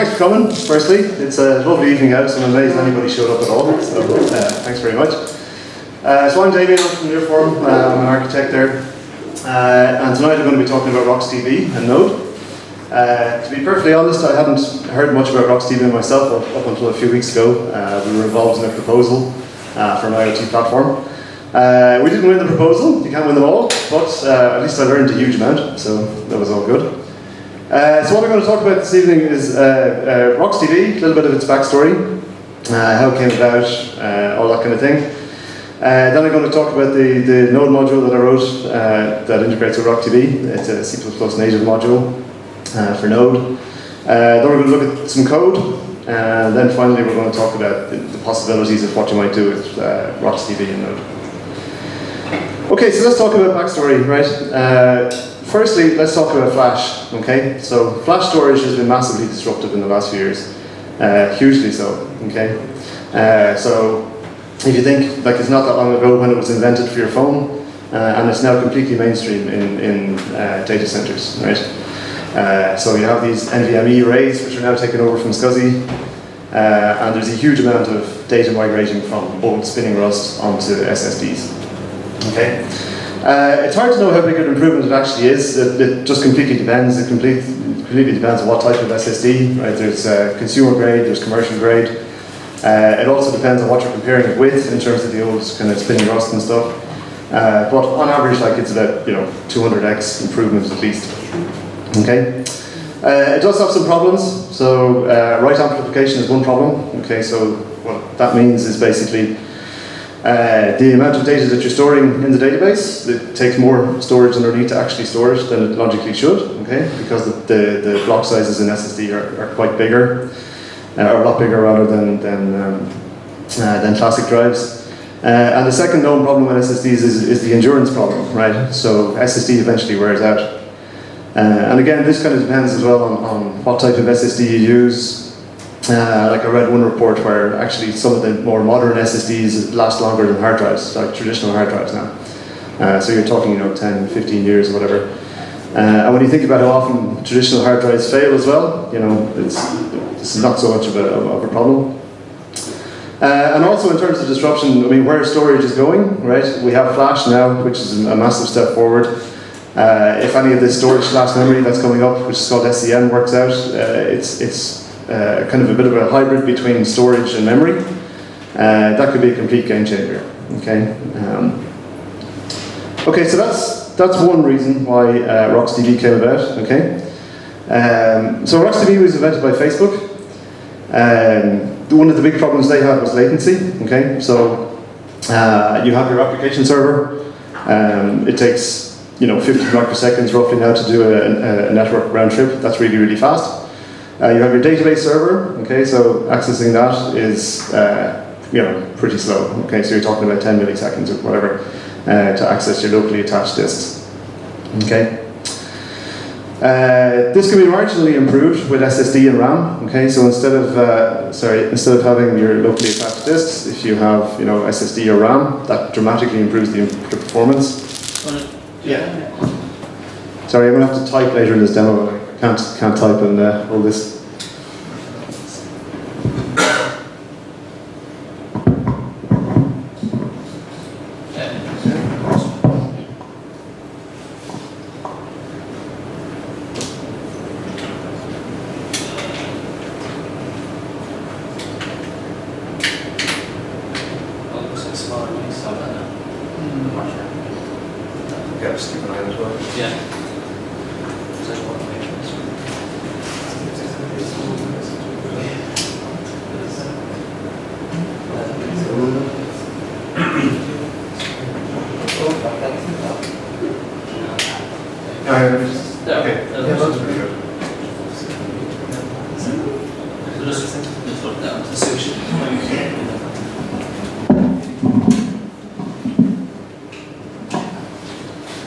thanks for coming, firstly. It's a lovely evening out, so I'm amazed anybody showed up at all, so thanks very much. So I'm Damian, I'm from nearForm, I'm an architect there. And tonight we're going to be talking about RocksDB and Node. To be perfectly honest, I hadn't heard much about RocksDB myself up until a few weeks ago. We were involved in a proposal for an IoT platform. We didn't win the proposal, you can't win them all, but at least I learned a huge amount, so that was all good. So what we're going to talk about this evening is RocksDB, a little bit of its backstory, how it came about, all that kind of thing. Then I'm going to talk about the Node module that I wrote that integrates with RocksDB. It's a C++ native module for Node. Then we're going to look at some code, and then finally we're going to talk about the possibilities of what you might do with RocksDB and Node. Okay, so let's talk about backstory, right? Firstly, let's talk about Flash, okay? So Flash storage has been massively disruptive in the last few years, hugely so, okay? So if you think, like it's not that long ago when it was invented for your phone, and it's now completely mainstream in data centers, right? So you have these NVMe arrays which are now taken over from SCSI, and there's a huge amount of data migrating from old spinning Rust onto SSDs, okay? It's hard to know how big an improvement it actually is. It just completely depends. It completely depends on what type of SSD, right? There's consumer grade, there's commercial grade. It also depends on what you're comparing it with in terms of the old kind of spinning Rust and stuff. But on average, like it's about 200x improvement at least. Okay. It does have some problems. So write amplification is one problem. Okay. So what that means is basically the amount of data that you're storing in the database, it takes more storage underneath to actually store it than it logically should, okay? Because the block sizes in SSD are quite bigger, or a lot bigger rather than classic drives. And the second known problem with SSDs is the endurance problem, right? So SSD eventually wears out. And again, this kind of depends as well on what type of SSD you use. Like I read one report where actually some of the more modern SSDs last longer than hard drives, like traditional hard drives now. So you're talking 10, 15 years or whatever. And when you think about how often traditional hard drives fail as well, this is not so much of a problem. And also in terms of disruption, I mean, where storage is going, right? We have Flash now, which is a massive step forward. If any of this storage class memory that's coming up, which is called SCM, works out, it's kind of a bit of a hybrid between storage and memory. That could be a complete game changer. Okay. Okay, so that's one reason why RocksDB came about. Okay. So RocksDB was invented by Facebook. One of the big problems they had was latency. Okay, so you have your application server. It takes 50 microseconds roughly now to do a network round trip. That's really, really fast. You have your database server, okay, so accessing that is, pretty slow, okay, so you're talking about 10 milliseconds or whatever to access your locally attached disks, okay. This can be marginally improved with SSD and RAM, okay, so instead of having your locally attached disks, if you have, SSD or RAM, that dramatically improves the performance. Yeah. Sorry, I'm going to have to type later in this demo. Can't type and all this.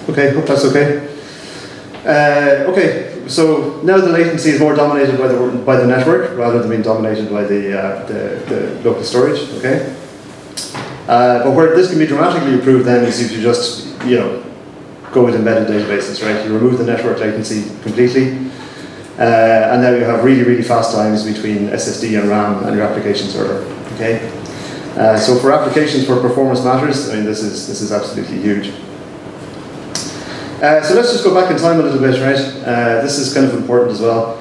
Okay, hope that's okay. Okay, so now the latency is more dominated by the network rather than being dominated by the local storage. Okay, but where this can be dramatically improved then is if you just go with embedded databases, right? You remove the network latency completely. And now you have really, really fast times between SSD and RAM and your application server. Okay. So for applications where performance matters, I mean, this is absolutely huge. So let's just go back in time a little bit, right? This is kind of important as well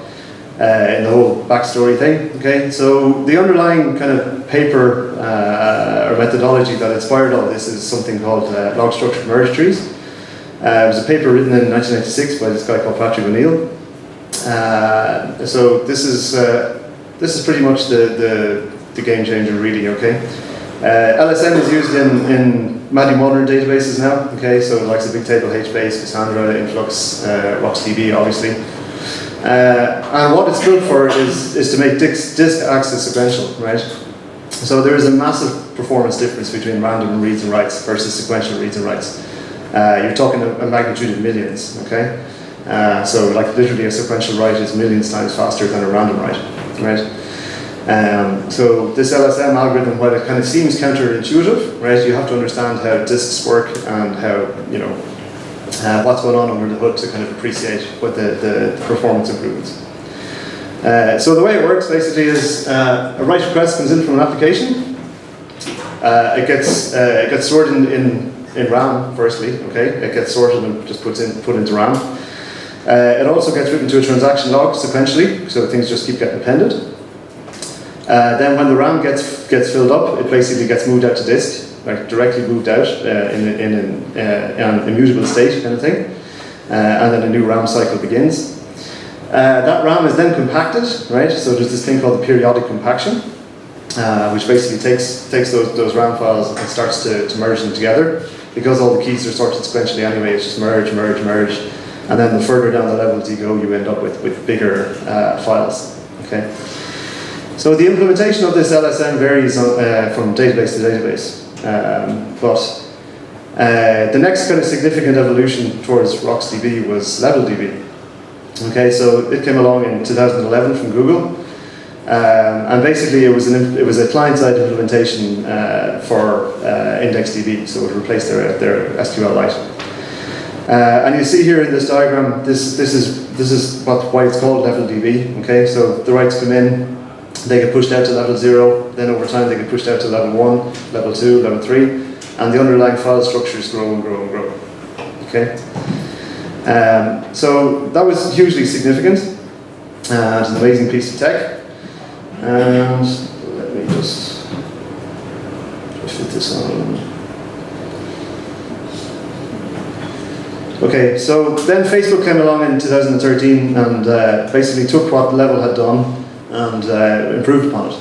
in the whole backstory thing. Okay, so the underlying kind of paper or methodology that inspired all this is something called log structured merge trees. It was a paper written in 1996 by this guy called Patrick O'Neill. So this is pretty much the game changer, really. Okay, LSM is used in many modern databases now. Okay, so like the Bigtable, HBase, Cassandra, Influx, RocksDB, obviously. And what it's built for is to make disk access sequential, right? So there is a massive performance difference between random reads and writes versus sequential reads and writes. You're talking a magnitude of millions. Okay. So like literally a sequential write is millions times faster than a random write, right? So this LSM algorithm, while it kind of seems counterintuitive, right, you have to understand how disks work and how, you know, what's going on under the hood to kind of appreciate what the performance improvements. So the way it works basically is a write request comes in from an application. It gets stored in RAM firstly. Okay, it gets sorted and just put into RAM. It also gets written to a transaction log sequentially, so things just keep getting appended. Then when the RAM gets filled up, it basically gets moved out to disk, like directly moved out in an immutable state kind of thing. And then a new RAM cycle begins. That RAM is then compacted, right? So there's this thing called the periodic compaction, which basically takes those RAM files and starts to merge them together. Because all the keys are sorted sequentially anyway, it's just merge, merge, merge. And then the further down the levels you go, you end up with bigger files. Okay. So the implementation of this LSM varies from database to database. But the next kind of significant evolution towards RocksDB was LevelDB. Okay, so it came along in 2011 from Google. And basically it was a client-side implementation for IndexedDB, so it replaced their SQLite. And you see here in this diagram, this is why it's called LevelDB. Okay, so the writes come in, they get pushed out to level 0, then over time they get pushed out to level 1, level 2, level 3, and the underlying file structures grow and grow and grow. Okay, so that was hugely significant. It's an amazing piece of tech. And let me just fit this on. Okay, so then Facebook came along in 2013 and basically took what Level had done and improved upon it.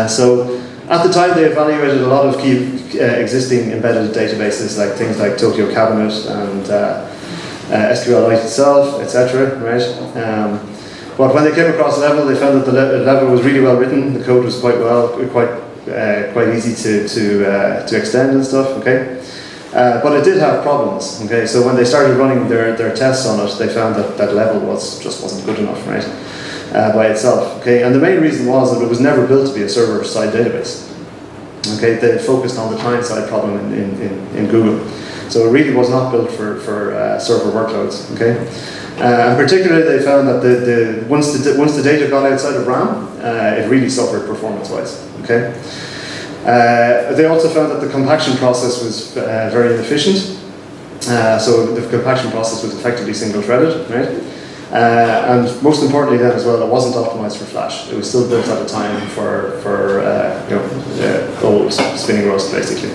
So at the time they evaluated a lot of key existing embedded databases, like things like Tokyo Cabinet and SQLite itself, etc. Right? But when they came across Level, they found that the Level was really well written. The code was quite easy to extend and stuff. Okay. But it did have problems. Okay, so when they started running their tests on it, they found that Level just wasn't good enough, right, by itself. Okay, and the main reason was that it was never built to be a server-side database. Okay, they focused on the client-side problem in Google, so it really was not built for server workloads. Okay, and particularly they found that once the data got outside of RAM, it really suffered performance-wise. Okay. They also found that the compaction process was very inefficient. So the compaction process was effectively single-threaded, right? And most importantly then as well, it wasn't optimized for Flash. It was still built at a time for old spinning Rust, basically.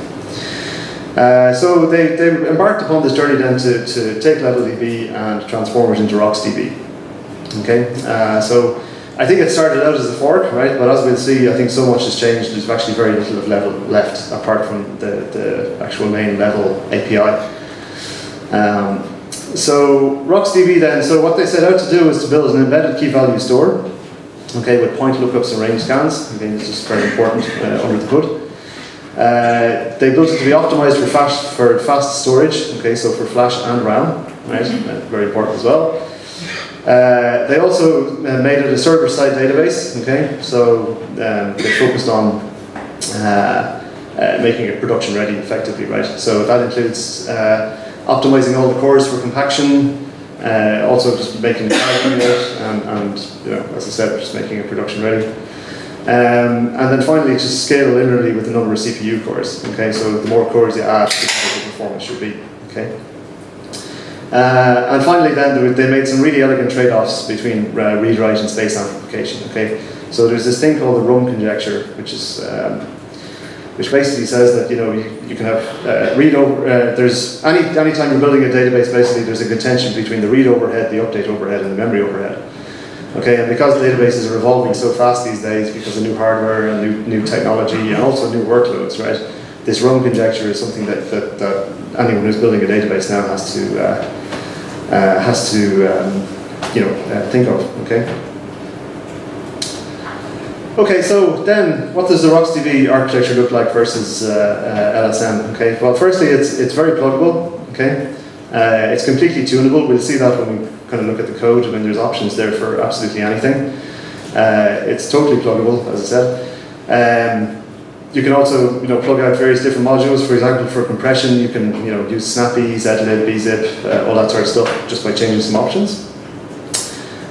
So they embarked upon this journey then to take LevelDB and transform it into RocksDB. Okay, so I think it started out as a fork, right? But as we'll see, I think so much has changed. There's actually very little of Level left, apart from the actual main Level API. So RocksDB then, so what they set out to do was to build an embedded key value store, okay, with point lookups and range scans. Again, this is very important under the hood. They built it to be optimized for fast storage, okay, so for Flash and RAM, right? Very important as well. They also made it a server-side database, okay, so they focused on making it production ready effectively, right? So that includes optimizing all the cores for compaction, Also just making it and as I said, just making it production ready. And then finally, just scale linearly with the number of CPU cores. Okay, so the more cores you add, the better the performance should be. Okay. And finally, then they made some really elegant trade-offs between read-write and space amplification. Okay, so there's this thing called the RUM conjecture, which is which basically says that you can have read over. There's anytime you're building a database, basically there's a contention between the read overhead, the update overhead, and the memory overhead. Okay, and because databases are evolving so fast these days, because of new hardware and new technology and also new workloads, right? This RUM conjecture is something that anyone who's building a database now has to think of. Okay. Okay, so then what does the RocksDB architecture look like versus LSM? Okay, well, firstly, it's very pluggable. Okay, it's completely tunable. We'll see that when we kind of look at the code. I mean, there's options there for absolutely anything. It's totally pluggable, as I said. You can also plug out various different modules. For example, for compression, you can use snappy, zlib, bzip, all that sort of stuff just by changing some options.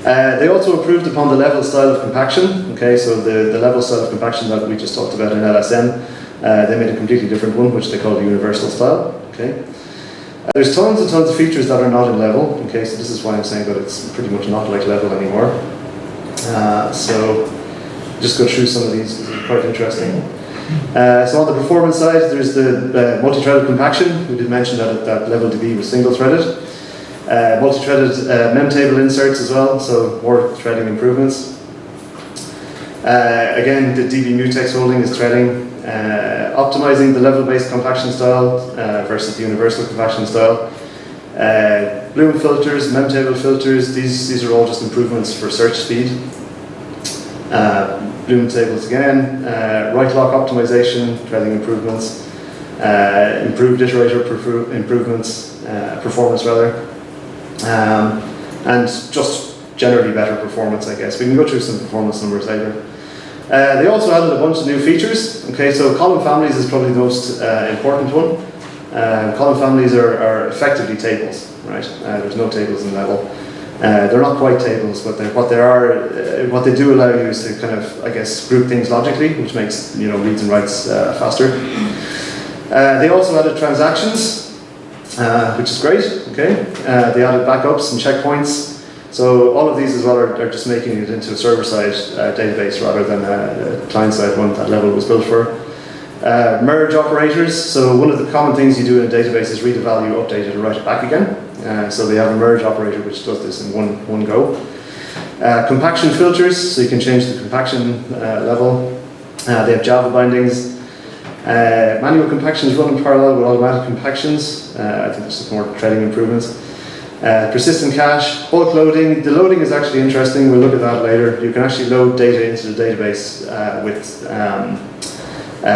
They also improved upon the level style of compaction. Okay, so the level style of compaction that we just talked about in LSM, they made a completely different one, which they call the universal style. Okay, there's tons and tons of features that are not in level. Okay, so this is why I'm saying that it's pretty much not like level anymore. So just go through some of these. This is quite interesting. So on the performance side, there's the multi-threaded compaction. We did mention that LevelDB was single-threaded. Multi-threaded memtable inserts as well, so more threading improvements. Again, the DB mutex holding is threading. Optimizing the level-based compaction style versus the universal compaction style. Bloom filters, memtable filters, these are all just improvements for search speed. Bloom tables again, right lock optimization, threading improvements, improved iterator improvements, performance rather. And just generally better performance, I guess. We can go through some performance numbers later. They also added a bunch of new features. Okay, so column families is probably the most important one. Column families are effectively tables, right? There's no tables in level. They're not quite tables, but what they do allow you is to kind of, I guess, group things logically, which makes reads and writes faster. They also added transactions. Which is great, okay? They added backups and checkpoints. So all of these as well are just making it into a server-side database rather than a client-side one that Level was built for. Merge operators. So one of the common things you do in a database is read a value, update it, and write it back again. So they have a merge operator which does this in one go. Compaction filters, so you can change the compaction level. They have Java bindings. Manual compactions run in parallel with automatic compactions. I think there's some more threading improvements. Persistent cache, bulk loading. The loading is actually interesting. We'll look at that later. You can actually load data into the database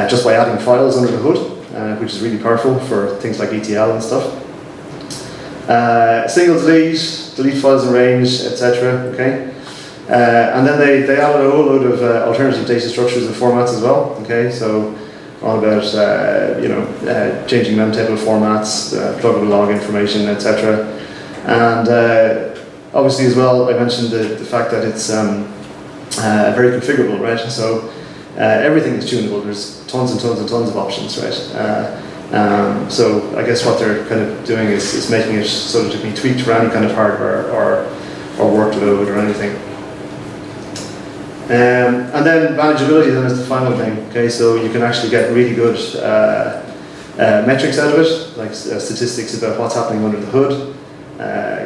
just by adding files under the hood, which is really powerful for things like ETL and stuff. Single delete files in range, etc. Okay. And then they added a whole load of alternative data structures and formats as well. Okay, so all about changing memtable formats, pluggable log information, etc. And obviously as well, I mentioned the fact that it's very configurable, right? So everything is tunable. There's tons and tons and tons of options, right? So I guess what they're kind of doing is making it so that it can be tweaked for any kind of hardware or workload or anything. And then manageability then is the final thing. Okay, so you can actually get really good metrics out of it, like statistics about what's happening under the hood,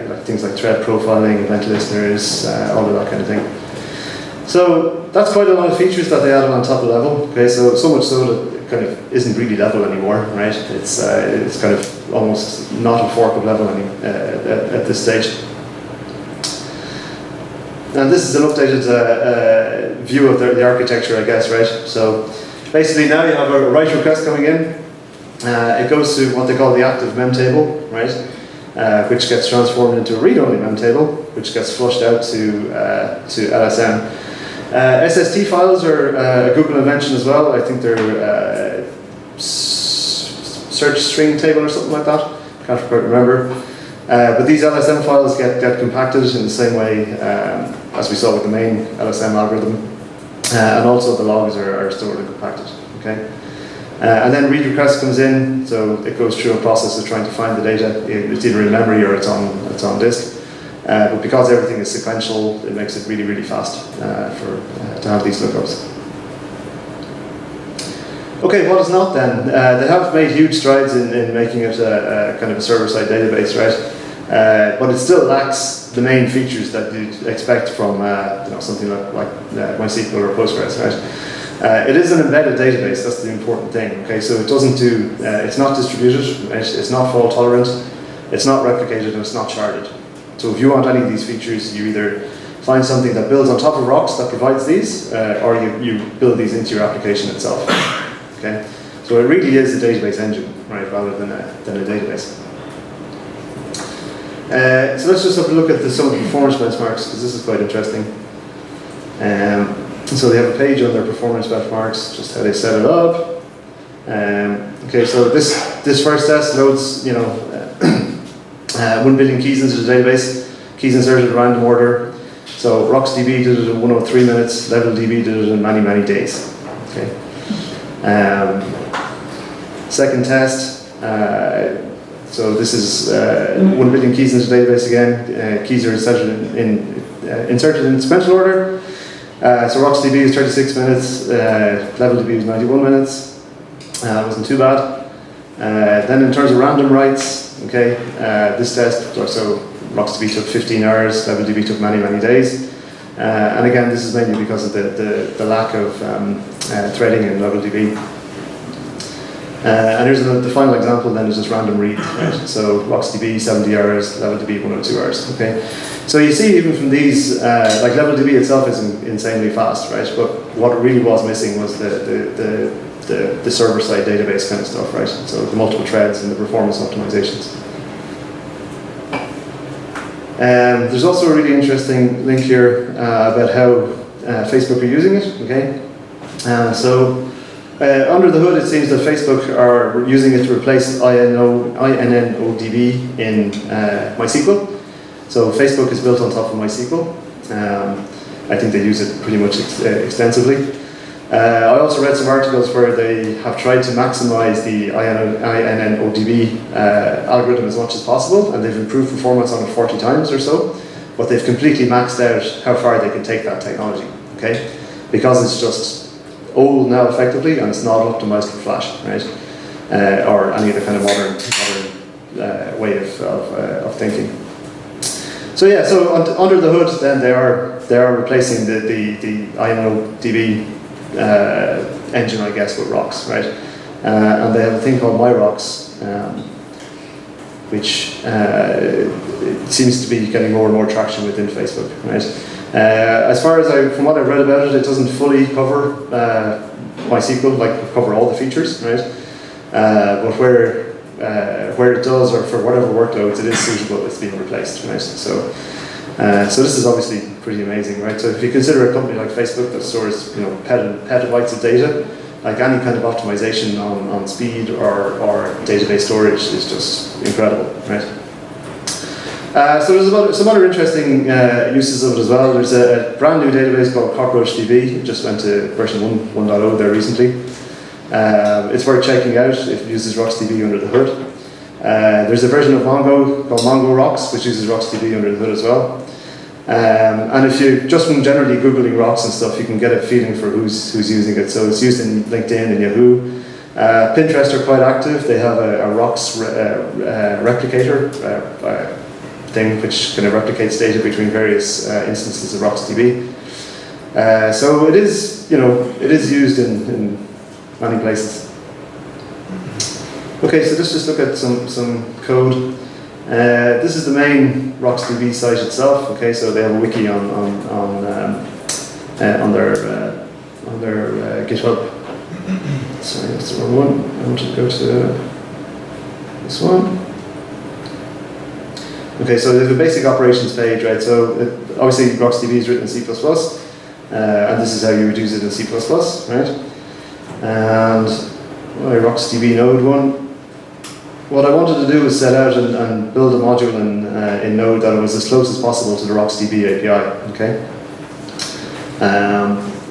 like things like thread profiling, event listeners, all of that kind of thing. So that's quite a lot of features that they added on top of Level. Okay, so much so that it kind of isn't really Level anymore, right? It's kind of almost not a fork of Level at this stage. And this is an updated view of the architecture, I guess, right? So basically now you have a write request coming in. It goes to what they call the active mem table, right? Which gets transformed into a read-only mem table, which gets flushed out to LSM. SST files are a Google invention as well. I think they're search string table or something like that. Can't quite remember. But these LSM files get compacted in the same way as we saw with the main LSM algorithm, and also the logs are stored and compacted. Okay, and then read request comes in, so it goes through a process of trying to find the data. It's either in memory or it's on disk. But because everything is sequential, it makes it really, really fast to have these lookups. Okay, what is not then? They have made huge strides in making it a kind of a server-side database, right? But it still lacks the main features that you'd expect from something like MySQL or Postgres, right? It is an embedded database. That's the important thing. Okay, so it doesn't do. It's not distributed. It's not fault tolerant. It's not replicated, and it's not sharded. So if you want any of these features, you either find something that builds on top of Rocks that provides these, or you build these into your application itself. Okay, so it really is a database engine, right, rather than a database. So let's just have a look at some of the performance benchmarks, because this is quite interesting. So they have a page on their performance benchmarks, just how they set it up. Okay, so this first test loads, 1 billion keys into the database, keys inserted in random order. So RocksDB did it in 103 minutes, LevelDB did it in many, many days. Okay. Second test, so this is 1 billion keys into the database again. Keys are inserted in sequential order. So RocksDB is 36 minutes, LevelDB is 91 minutes. Wasn't too bad. Then in terms of random writes, okay, this test, so RocksDB took 15 hours, LevelDB took many, many days. And again, this is mainly because of the lack of threading in LevelDB. And here's the final example then is just random read, right? So RocksDB 70 hours, LevelDB 102 hours, okay? So you see even from these, like LevelDB itself is insanely fast, right? But what it really was missing was the server-side database kind of stuff, right? So the multiple threads and the performance optimizations. There's also a really interesting link here about how Facebook are using it, okay? Under the hood, it seems that Facebook are using it to replace INNODB in MySQL. So Facebook is built on top of MySQL. I think they use it pretty much extensively. I also read some articles where they have tried to maximize the INNODB algorithm as much as possible, and they've improved performance on it 40 times or so, but they've completely maxed out how far they can take that technology, okay? Because it's just old now effectively, and it's not optimized for Flash, right? Or any other kind of modern way of thinking. So yeah, so under the hood, then they are replacing the INNODB engine, I guess, with Rocks, right? And they have a thing called MyRocks, which seems to be getting more and more traction within Facebook, right? As far as from what I've read about it, it doesn't fully cover MySQL, like cover all the features, right? But where it does, or for whatever workloads it is suitable, it's being replaced, right? So this is obviously pretty amazing, right? So if you consider a company like Facebook that stores, petabytes of data, like any kind of optimization on speed or database storage is just incredible, right? So there's some other interesting uses of it as well. There's a brand new database called CockroachDB. It just went to version 1.0 there recently. It's worth checking out. It uses RocksDB under the hood. There's a version of Mongo called Mongo Rocks, which uses RocksDB under the hood as well. And if you, just from generally Googling Rocks and stuff, you can get a feeling for who's using it. So it's used in LinkedIn and Yahoo. Pinterest are quite active. They have a Rocks replicator thing, which kind of replicates data between various instances of RocksDB. So it is, it is used in many places. Okay, so let's just look at some code. This is the main RocksDB site itself. Okay, so they have a wiki on their GitHub. Sorry, that's the wrong one. I want to go to this one. Okay, so there's a basic operations page, right? So obviously RocksDB is written in C++, and this is how you would use it in C++, right? And RocksDB node one. what I wanted to do was set out and build a module in Node that was as close as possible to the RocksDB API. Okay.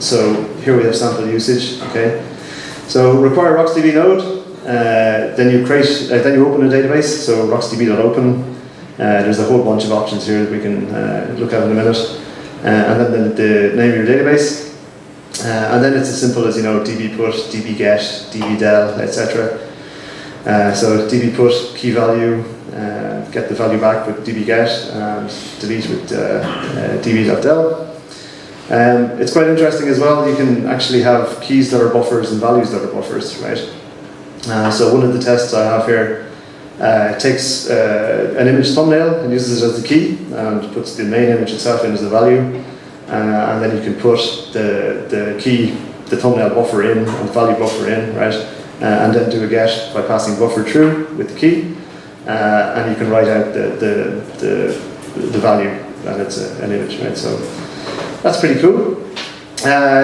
So here we have sample usage. Okay. So require RocksDB node. Then you open a database. So RocksDB.open. There's a whole bunch of options here that we can look at in a minute. And then the name of your database. And then it's as simple as, db put, db get, db del, etc. So db put, key value, get the value back with db get, and delete with db.del. It's quite interesting as well. You can actually have keys that are buffers and values that are buffers, right? So one of the tests I have here takes an image thumbnail and uses it as the key and puts the main image itself in as the value. And then you can put the key, the thumbnail buffer in, and value buffer in, right? And then do a get by passing buffer through with the key. And you can write out the value, and it's an image, right? So that's pretty cool.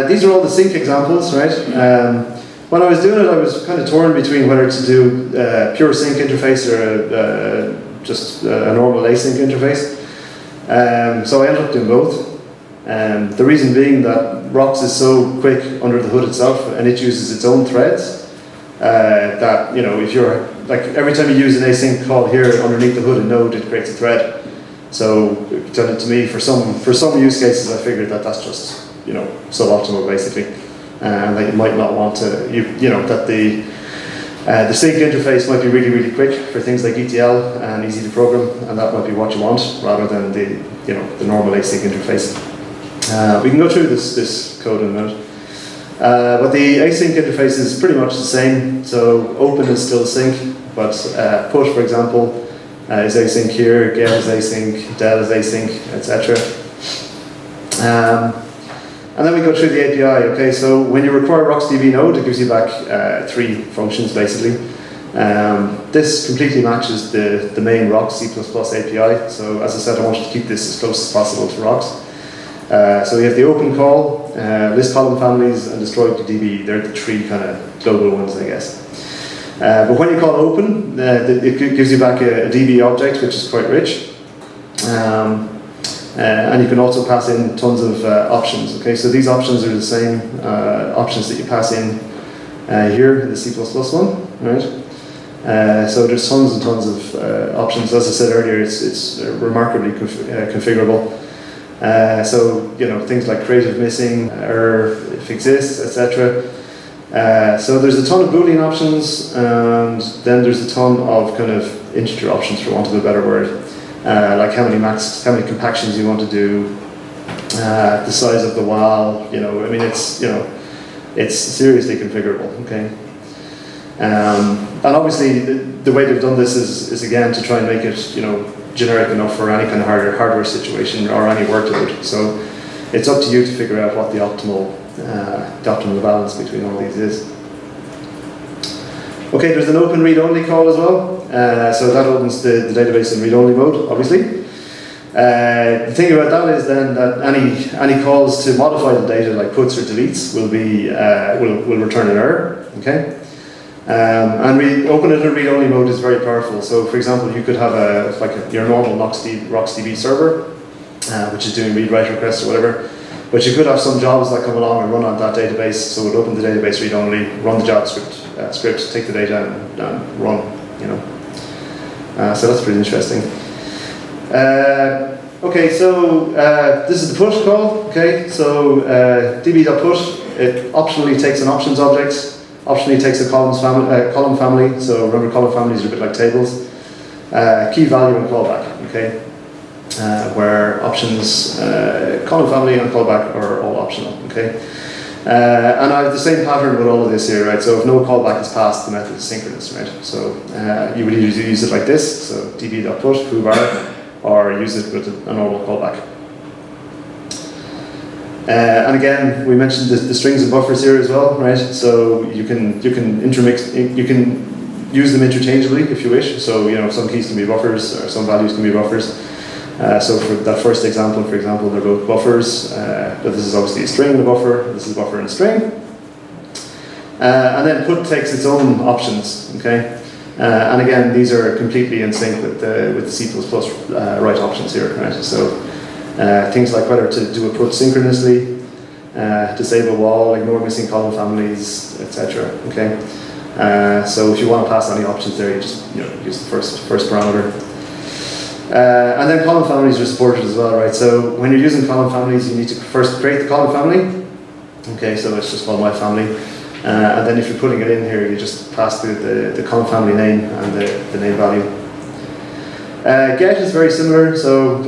These are all the sync examples, right? When I was doing it, I was kind of torn between whether to do pure sync interface or just a normal async interface. So I ended up doing both. The reason being that Rocks is so quick under the hood itself, and it uses its own threads, that, if you're, like, every time you use an async call here underneath the hood in Node, it creates a thread. So to me, for some use cases, I figured that that's just, suboptimal basically, and that you might not want to, that the sync interface might be really, really quick for things like ETL and easy to program, and that might be what you want rather than the normal async interface. We can go through this code in a minute. But the async interface is pretty much the same. So open is still sync, but put, for example, is async here, get is async, del is async, etc. And then we go through the API. Okay, so when you require RocksDB node, it gives you back 3 functions basically. This completely matches the main Rocks C++ API. So as I said, I wanted to keep this as close as possible to Rocks. So we have the open call, list column families, and destroy to DB. They're the 3 kind of global ones, I guess. But when you call open, it gives you back a DB object, which is quite rich. And you can also pass in tons of options. Okay, so these options are the same options that you pass in here in the C++ one, right? So there's tons and tons of options. As I said earlier, it's remarkably configurable. So things like creative missing, error if exists, etc. So there's a ton of Boolean options, and then there's a ton of kind of integer options, for want of a better word. Like how many compactions you want to do, the size of the while. I mean, it's seriously configurable. Okay. And obviously, the way they've done this is again to try and make it generic enough for any kind of hardware situation or any workload. So it's up to you to figure out what the optimal balance between all these is. Okay, there's an open read-only call as well. So that opens the database in read-only mode, obviously. The thing about that is then that any calls to modify the data, like puts or deletes, will return an error. Okay. And open it in read-only mode is very powerful. So, for example, you could have your normal RocksDB server, which is doing read-write requests or whatever. But you could have some jobs that come along and run on that database. So it would open the database read-only, run the JavaScript script, take the data and run. So that's pretty interesting. Okay, so this is the put call. Okay, so db.put, it optionally takes an options object. Optionally takes a column family, so remember column families are a bit like tables. Key value and callback, okay? Where options, column family and callback are all optional, okay? And I have the same pattern with all of this here, right? So if no callback is passed, the method is synchronous, right? So you would either use it like this, so db.put, foobar, or use it with a normal callback. And again, we mentioned the strings and buffers here as well, right? So you can intermix, you can use them interchangeably if you wish. So some keys can be buffers, or some values can be buffers. So for that first example, for example, they're both buffers. But this is obviously a string and a buffer. This is buffer and string. And then put takes its own options. Okay. And again, these are completely in sync with the C++ write options here, right? So things like whether to do a put synchronously, disable wall, ignore missing column families, etc. Okay. So if you want to pass any options there, you just use the first parameter. And then column families are supported as well, right? So when you're using column families, you need to first create the column family. Okay, so it's just called my family. And then if you're putting it in here, you just pass through the column family name and the name value. Get is very similar, so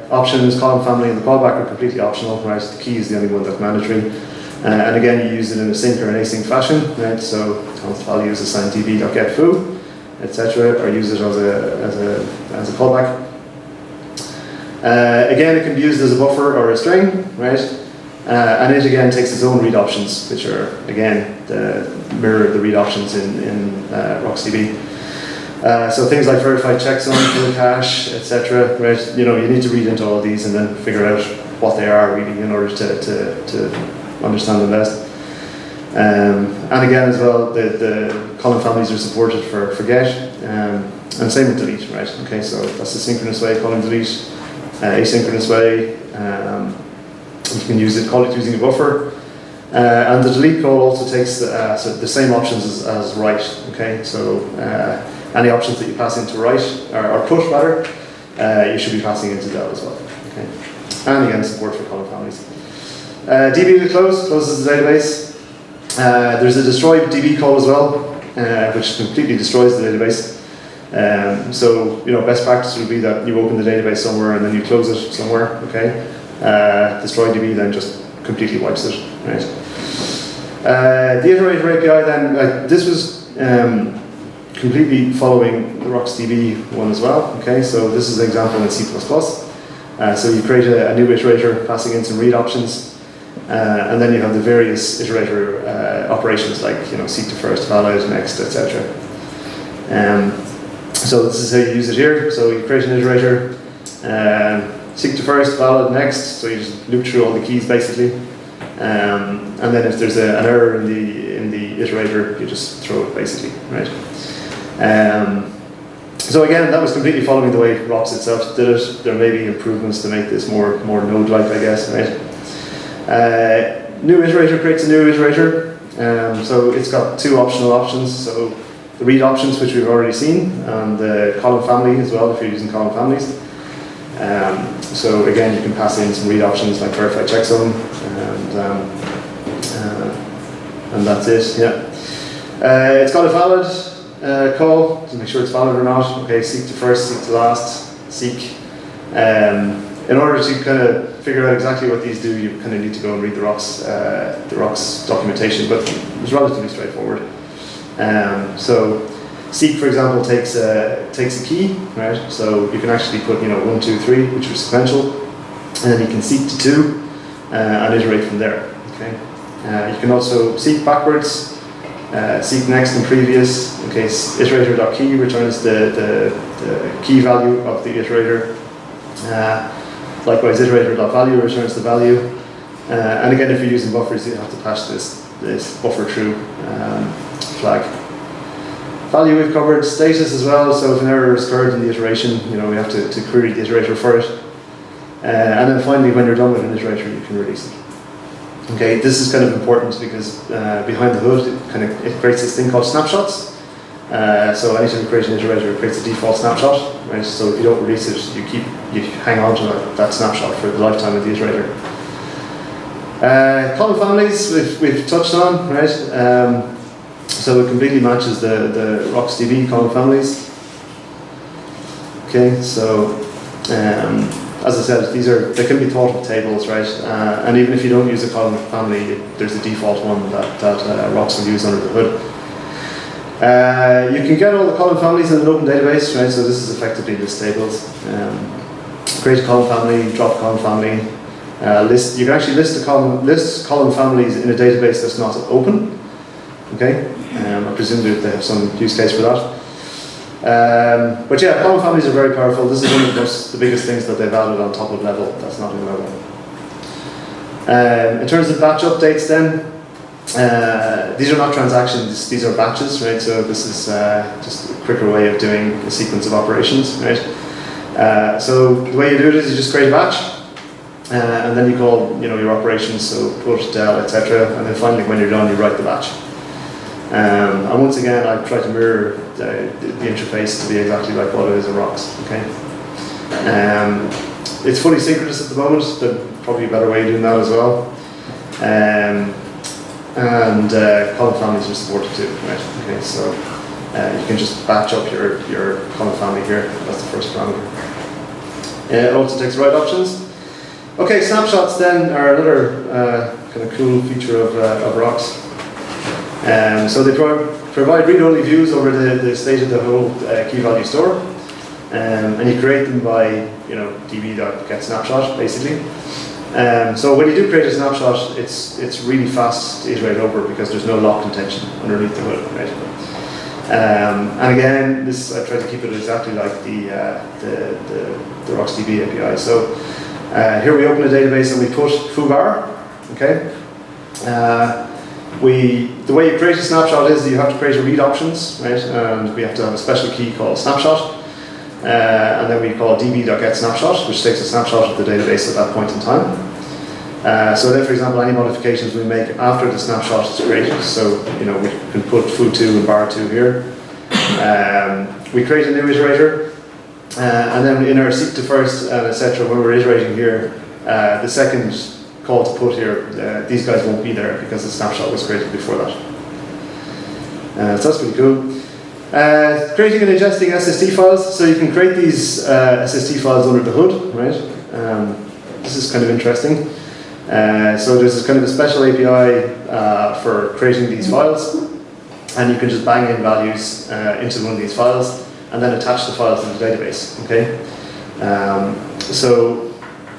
options, column family, and the callback are completely optional, right? The key is the only one that's mandatory. And again, you use it in a sync or an async fashion, right? So const value is assigned db.getFoo, etc., or use it as a callback. Again, it can be used as a buffer or a string, right? And it again takes its own read options, which are again mirror the read options in RocksDB. So things like verified checksum, full cache, etc. Right? You need to read into all of these and then figure out what they are really in order to understand them best. And again, as well, the column families are supported for get, and same with delete, right? Okay, so that's the synchronous way, calling delete, asynchronous way. You can call it using a buffer, and the delete call also takes the same options as write. Okay, so any options that you pass into write or push rather, you should be passing into that as well. Okay, and again, support for column families. DB to closes the database. There's a destroy DB call as well, which completely destroys the database. So best practice would be that you open the database somewhere and then you close it somewhere. Okay, destroy DB then just completely wipes it. Right. The iterator API then this was completely following the RocksDB one as well. Okay, so this is an example in C++. So you create a new iterator passing in some read options. And then you have the various iterator operations like seek to first, valid, next, etc. So this is how you use it here. So you create an iterator, seek to first, valid, next. So you just loop through all the keys basically, and then if there's an error in the iterator, you just throw it basically, right? So again, that was completely following the way Rocks itself did it. There may be improvements to make this more node-like, I guess, right? New iterator creates a new iterator, so it's got two optional options. So the read options, which we've already seen, and the column family as well, if you're using column families. So again, you can pass in some read options like verify checksum, and that's it. Yeah, it's got a valid call to make sure it's valid or not. Okay, seek to first, seek to last, seek. In order to kind of figure out exactly what these do, you kind of need to go and read the Rocks documentation, but it's relatively straightforward. So seek, for example, takes a key, right? So you can actually put 1, 2, 3, which is sequential, and then you can seek to 2 and iterate from there. Okay. You can also seek backwards, seek next and previous. Okay, iterator.key returns the key value of the iterator. Likewise, iterator.value returns the value. And again, if you're using buffers, you have to pass this buffer through flag. Value we've covered, status as well. So if an error is occurred in the iteration, we have to query the iterator for it. And then finally, when you're done with an iterator, you can release it. Okay, this is kind of important because behind the hood, it creates this thing called snapshots. So anytime you create an iterator, it creates a default snapshot, right? So if you don't release it, you hang on to that snapshot for the lifetime of the iterator. Column families we've touched on, right? So it completely matches the RocksDB column families. Okay, so as I said, they can be thought of tables, right? And even if you don't use a column family, there's a default one that Rocks will use under the hood. You can get all the column families in an open database, right? So this is effectively list tables. Create a column family, drop column family, list. You can actually list column families in a database that's not open. Okay, I presume they have some use case for that. But yeah, column families are very powerful. This is one of the biggest things that they've added on top of Level. That's not in Level. In terms of batch updates, then. These are not transactions, these are batches, right? So this is just a quicker way of doing a sequence of operations, right? So the way you do it is you just create a batch, and then you call your operations, so put, del, etc. And then finally, when you're done, you write the batch. And once again, I try to mirror the interface to be exactly like what it is in Rocks. Okay. It's fully synchronous at the moment, but probably a better way of doing that as well. And column families are supported too, right? Okay, so you can just batch up your column family here. That's the first parameter. It also takes write options. Okay, snapshots then are another kind of cool feature of Rocks. So they provide read-only views over the state of the whole key value store, and you create them by db.getSnapshot basically. So when you do create a snapshot, it's really fast to iterate over because there's no lock intention underneath the hood, right? And again, this I try to keep it exactly like the RocksDB API. So here we open a database and we put foobar, okay? The way you create a snapshot is that you have to create a read options, right? And we have to have a special key called snapshot. And then we call db.getSnapshot, which takes a snapshot of the database at that point in time. So then, for example, any modifications we make after the snapshot is created. So we can put foo2 and bar2 here. We create a new iterator, and then in our seek to first, etc. When we're iterating here, the second call to put here, these guys won't be there because the snapshot was created before that. So that's pretty cool. Creating and ingesting SSD files, so you can create these SSD files under the hood, right? This is kind of interesting. So there's kind of a special API for creating these files, and you can just bang in values into one of these files, and then attach the files to the database. Okay. So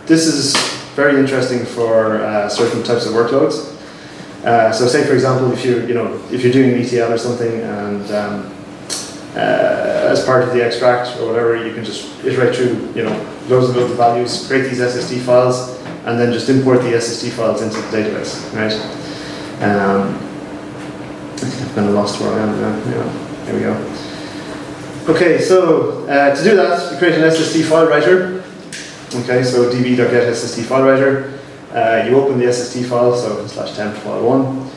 this is very interesting for certain types of workloads. So say for example, if you're doing an ETL or something, and as part of the extract or whatever, you can just iterate through, loads and loads of values, create these SSD files, and then just import the SSD files into the database, right? I've kind of lost where I am now. There we go. Okay, so to do that, you create an SSD file writer. Okay, so db.getSSD file writer. You open the SSD file, so /temp file 1.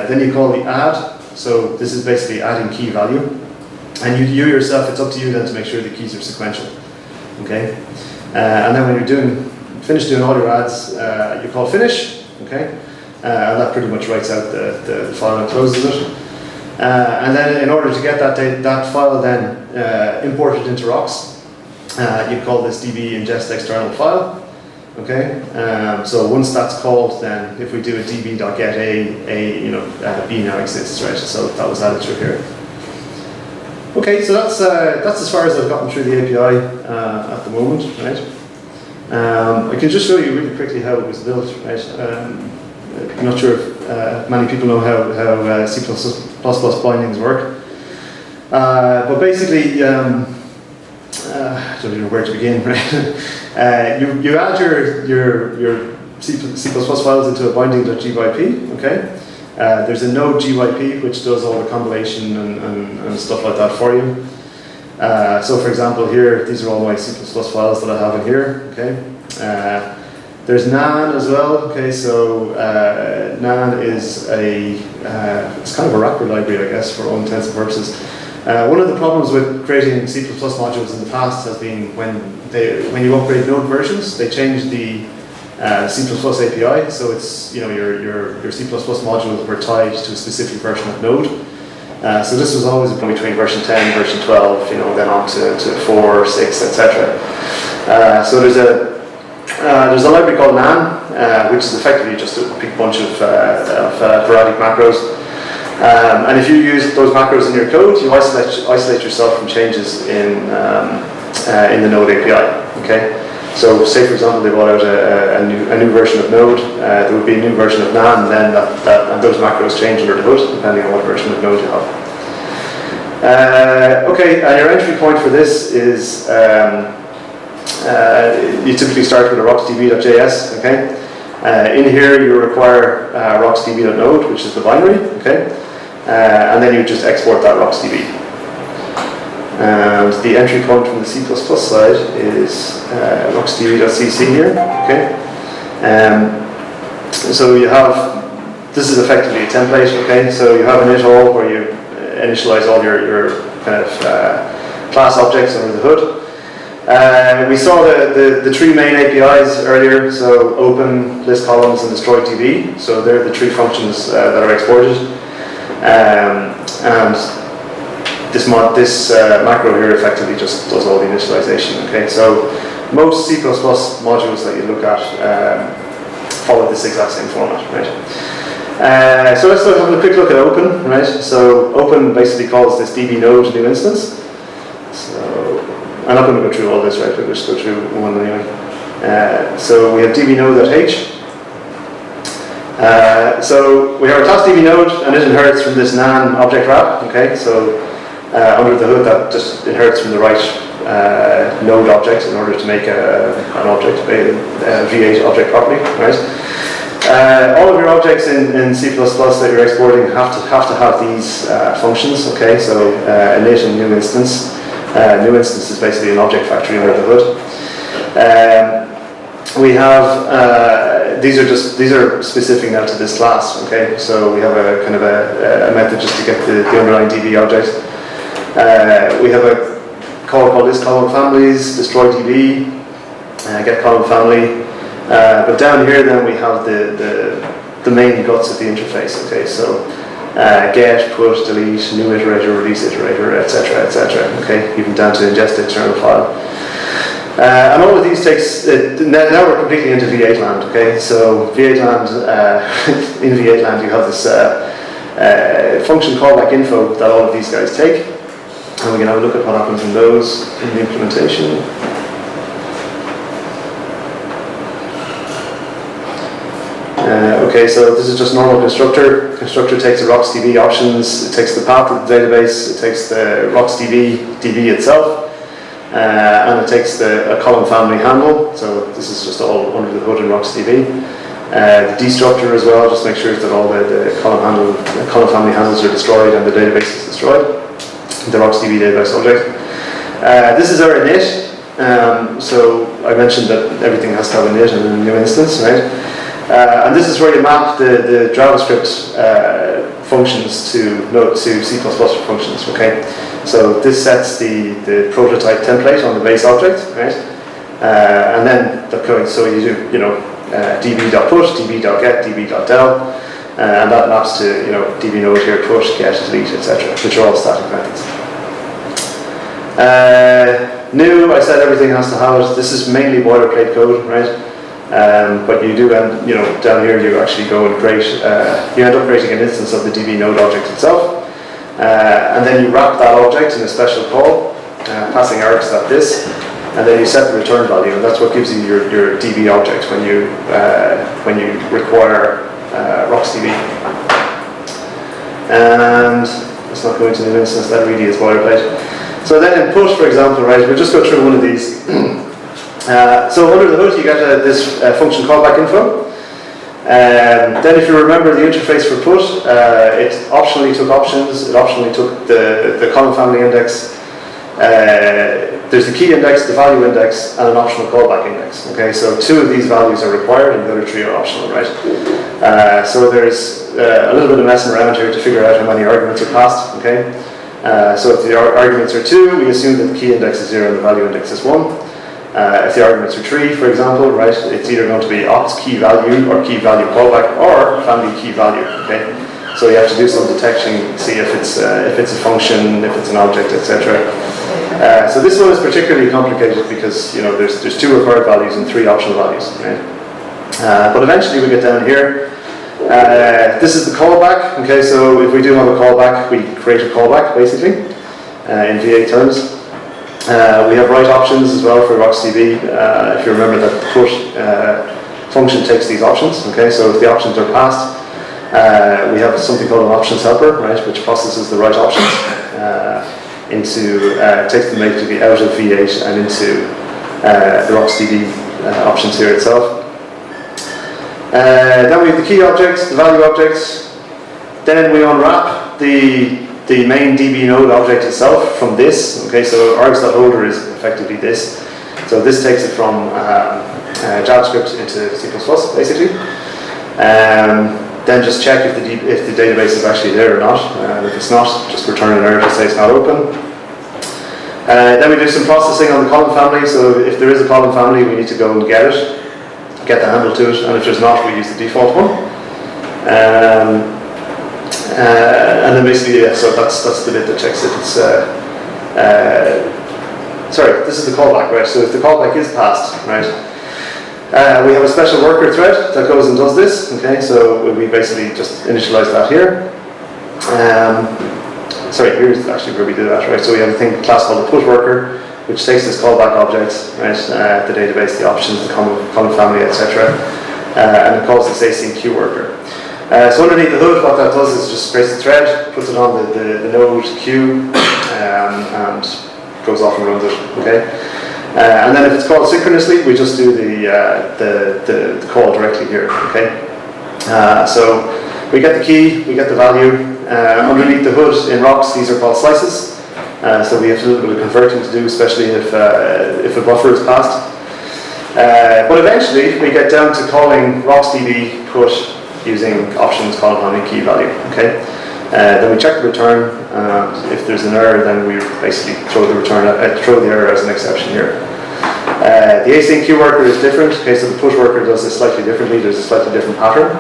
Then you call the add. So this is basically adding key value. And you yourself, it's up to you then to make sure the keys are sequential. Okay? And then when you're finished doing all your adds, you call finish. Okay? And that pretty much writes out the file and closes it. And then in order to get that file then imported into Rocks, you call this db ingest external file. Okay, so once that's called, then if we do a db.get b now exists, right? So that was added through here. Okay, so that's as far as I've gotten through the API at the moment, right? I can just show you really quickly how it was built, right? I'm not sure if many people know how C++ bindings work, but basically, I don't even know where to begin, right? You add your C++ files into a binding.gyp, okay? There's a Node.gyp which does all the compilation and stuff like that for you. So for example here, these are all my C++ files that I have in here, okay? There's nan as well, okay, so nan is it's kind of a wrapper library, I guess, for all intents and purposes. One of the problems with creating C++ modules in the past has been when you upgrade Node versions, they change the C++ API, so it's your C++ modules were tied to a specific version of Node. So this was always between version 10, version 12, then on to 4, 6, etc. So there's a library called nan, which is effectively just a big bunch of sporadic macros. And if you use those macros in your code, you isolate yourself from changes in the Node API. Okay, so say for example they brought out a new version of Node, there would be a new version of nan, and then and those macros change under the hood depending on what version of Node you have. Okay, and your entry point for this is you typically start with a RocksDB.js. Okay. In here you require RocksDB.node, which is the binary, okay? And then you just export that RocksDB. And the entry point from the C++ side is RocksDB.cc here, okay? So you have, this is effectively a template, okay? So you have an it-all where you initialize all your kind of class objects under the hood. We saw the three main APIs earlier, so open, list columns, and destroy DB. So they're the three functions that are exported. And this macro here effectively just does all the initialization. Okay, so most C++ modules that you look at follow this exact same format, right? So let's have a quick look at open, right? So open basically calls this DB node new instance. So I'm not going to go through all this, right? We'll just go through one anyway. So we have db node.h. So we have our class db node, and it inherits from this nan object wrap. Okay, so under the hood that just inherits from the right node object in order to make an object, a V8 object properly, right? All of your objects in C++ that you're exporting have to have these functions. Okay, so init and new instance. New instance is basically an object factory under the hood. We have these are specific now to this class. Okay, so we have a kind of a method just to get the underlying DB object. We have a call called list column families, destroy DB, get column family. But down here then we have the main guts of the interface. Okay, so get, put, delete, new iterator, release iterator, etc., etc. Okay, even down to ingest external file. And all of these takes, now we're completely into V8 land, okay? So V8 land, in V8 land you have this function callback info that all of these guys take. And we can have a look at what happens in those in the implementation. Okay, so this is just normal constructor. Constructor takes the RocksDB options, it takes the path of the database, it takes the RocksDB DB itself, and it takes a column family handle. So this is just all under the hood in RocksDB. The destructor as well just make sure that all the column family handles are destroyed and the database is destroyed. The RocksDB database object. This is our init. So I mentioned that everything has to have an init and a new instance, right? And this is where you map the JavaScript functions to C++ functions. Okay, so this sets the prototype template on the base object, right? And then the code. So you do db.put, db.get, db.del, and that maps to db node here, put, get, delete, etc., which are all static methods. New, I said everything has to have it. This is mainly boilerplate code, right? But you do end, down here you actually go and create, you end up creating an instance of the DB node object itself, and then you wrap that object in a special call, passing args at this, and then you set the return value, and that's what gives you your DB object when you require RocksDB. And let's not go into the instance, that really is boilerplate. So then in push, for example, right, we'll just go through one of these. So under the hood you get this function callback info. Then if you remember the interface for put, it optionally took options, it optionally took the column family index. There's the key index, the value index, and an optional callback index. Okay, so 2 of these values are required and the other 3 are optional, right? So there's a little bit of messing around here to figure out how many arguments are passed. Okay, so if the arguments are 2, we assume that the key index is 0 and the value index is 1. If the arguments are 3, for example, right, it's either going to be opt key value or key value callback or family key value. Okay, so you have to do some detection, see if it's a function, if it's an object, etc. So this one is particularly complicated because there's 2 required values and 3 optional values. Right? But eventually we get down here. This is the callback. Okay, so if we do have a callback, we create a callback basically in V8 terms. We have write options as well for RocksDB. If you remember that the put function takes these options. Okay, so if the options are passed, we have something called an options helper, right, which processes the write options takes them basically out of V8 and into the RocksDB options here itself. Then we have the key objects, the value objects. Then we unwrap the main DB node object itself from this. Okay, so args.holder is effectively this. So this takes it from JavaScript into C++, basically. Then just check if the database is actually there or not. If it's not, just return an error to say it's not open. Then we do some processing on the column family. So if there is a column family, we need to go and get it, get the handle to it, and if there's not, we use the default one. And then basically, yeah, so that's the bit that checks if it's. Sorry, this is the callback, right? So if the callback is passed, right, we have a special worker thread that goes and does this. Okay, so we basically just initialize that here. Sorry, here's actually where we do that, right? So we have a class called the put worker, which takes this callback object, right, the database, the options, the column family, etc., and it calls this async queue worker. So underneath the hood, what that does is just creates the thread, puts it on the node queue, and goes off and runs it. Okay, and then if it's called synchronously, we just do the call directly here. Okay, so we get the key, we get the value. Underneath the hood in Rocks, these are called slices. So we have a little bit of converting to do, especially if a buffer is passed. But eventually, we get down to calling RocksDB put using options, column family, key value. Okay. Then we check the return. If there's an error, then we basically throw the error as an exception here. The async queue worker is different. Okay, so the put worker does this slightly differently. There's a slightly different pattern,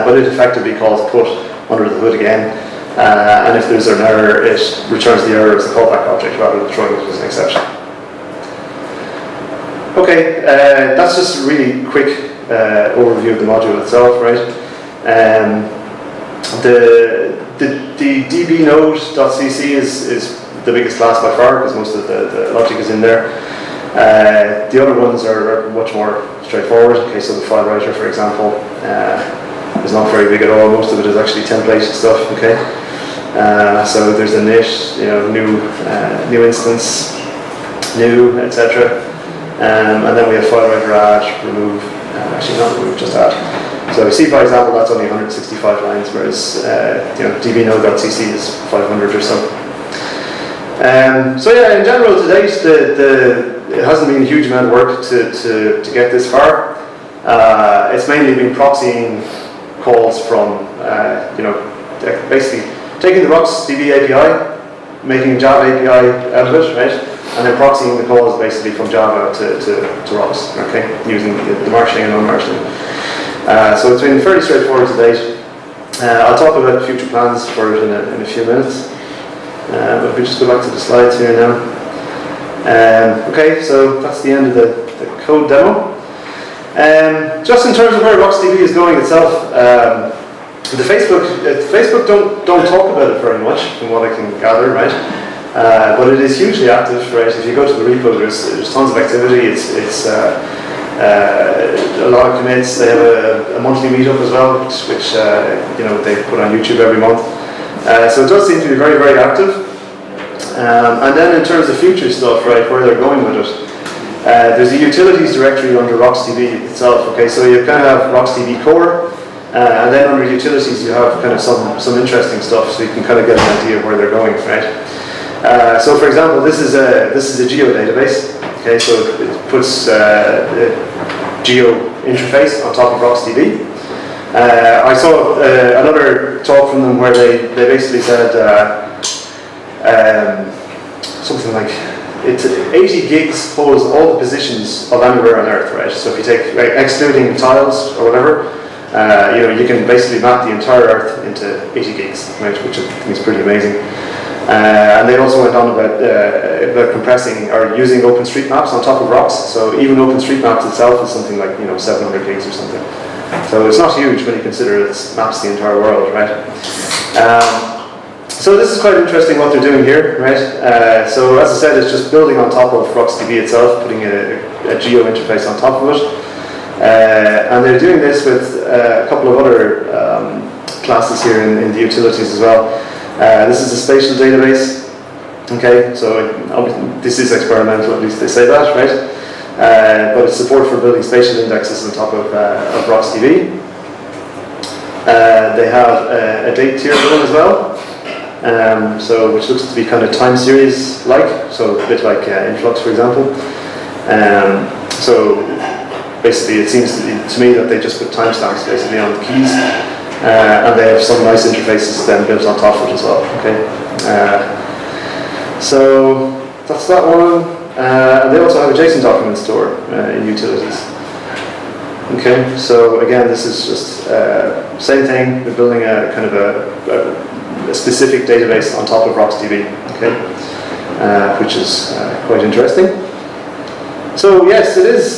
but it effectively calls put under the hood again. And if there's an error, it returns the error as a callback object rather than throwing it as an exception. Okay, that's just a really quick overview of the module itself, right? The DB node.cc is the biggest class by far because most of the logic is in there. The other ones are much more straightforward. Okay, so the file writer, for example, is not very big at all. Most of it is actually template stuff. Okay, so there's a init, new instance, new, etc. And then we have file writer add, remove, actually not remove, just add. So you see, for example, that's only 165 lines, whereas dbnode.cc is 500 or so. So yeah, in general, to date, it hasn't been a huge amount of work to get this far. It's mainly been proxying calls from, basically taking the RocksDB API, making a Java API out of it, right? And then proxying the calls basically from Java to Rocks, okay, using the marshalling and non-marshalling. So it's been fairly straightforward to date. I'll talk about future plans for it in a few minutes. But if we just go back to the slides here now. Okay, so that's the end of the code demo. Just in terms of where RocksDB is going itself, the Facebook don't talk about it very much, from what I can gather, right? But it is hugely active, right? If you go to the repo, there's tons of activity. It's a lot of commits. They have a monthly meetup as well, which they put on YouTube every month. So it does seem to be very, very active. And then in terms of future stuff, right, where they're going with it, there's a utilities directory under RocksDB itself. Okay, so you kind of have RocksDB core, and then under utilities you have kind of some interesting stuff, so you can kind of get an idea of where they're going, right? So for example, this is a geo database. Okay, so it puts the geo interface on top of RocksDB. I saw another talk from them where they basically said something like 80 gigs holds all the positions of anywhere on Earth, right? So if you take, excluding tiles or whatever, you can basically map the entire Earth into 80 gigs, right? Which I think is pretty amazing. And they also went on about compressing or using OpenStreetMaps on top of Rocks. So even OpenStreetMaps itself is something like 700 gigs or something. So it's not huge when you consider it maps the entire world, right? So this is quite interesting what they're doing here, right? So as I said, it's just building on top of RocksDB itself, putting a geo interface on top of it. And they're doing this with a couple of other classes here in the utilities as well. This is a spatial database. Okay, so this is experimental, at least they say that, right? but it's support for building spatial indexes on top of RocksDB. They have a date tier one as well, so which looks to be kind of time series like, so a bit like Influx, for example. So basically, it seems to me that they just put timestamps basically on the keys, and they have some nice interfaces then built on top of it as well. Okay, so that's that one. And they also have a JSON document store in utilities. Okay, so again, this is just same thing. We're building a kind of a specific database on top of RocksDB. Okay, which is quite interesting. So yes, it is